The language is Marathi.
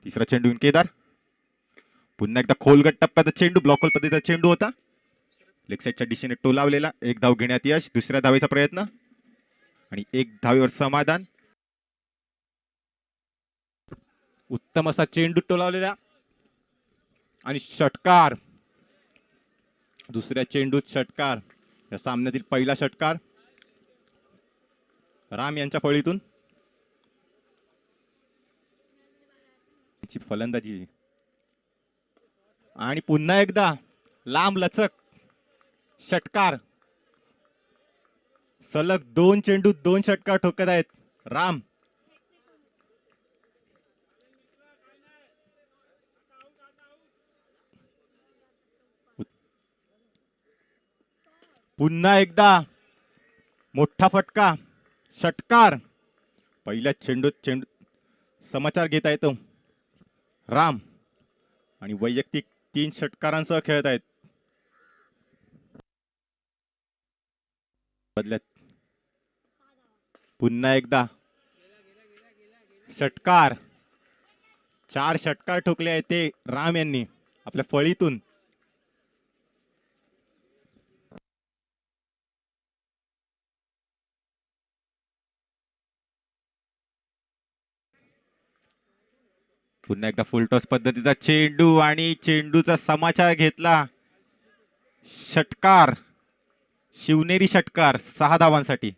तिसरा चेंडू केदार. पुन्हा एकदा खोलगट टप्प्याचा चेंडू, ब्लॉकहोल पद्धतीचा चेंडू होता. लेग साईडच्या दिशेने टोलावलेला. एक धाव घेण्यात यश. दुसऱ्या धावेचा प्रयत्न आणि एक धावेवर समाधान. उत्तम असा चेंडू टोलावलेला आणि षटकार. दुसऱ्या चेंडूत षटकार. या सामन्यातील पहिला षटकार राम यांच्या फळीतून. फलंदाजी आणि पुन्हा एकदा लांब लचक षटकार. सलग 2 चेंडू 2 षटकार ठोकत आहेत राम. पुन्हा एकदा मोठा फटका षटकार. पहिल्या चेंडूत समाचार घेता येतो राम आणि वैयक्तिक 3 षटकारांसह खेळत आहेत. बदलत पुन्हा एकदा षटकार. 4 षटकार ठोकले आहेत ते राम यांनी आपल्या फळीतून. पुन्हा एकदा फुलटॉस पद्धतीचा चेंडू आणि चेंडूचा समाचार घेतला. षटकार. शिवनेरी षटकार 6 धावांसाठी.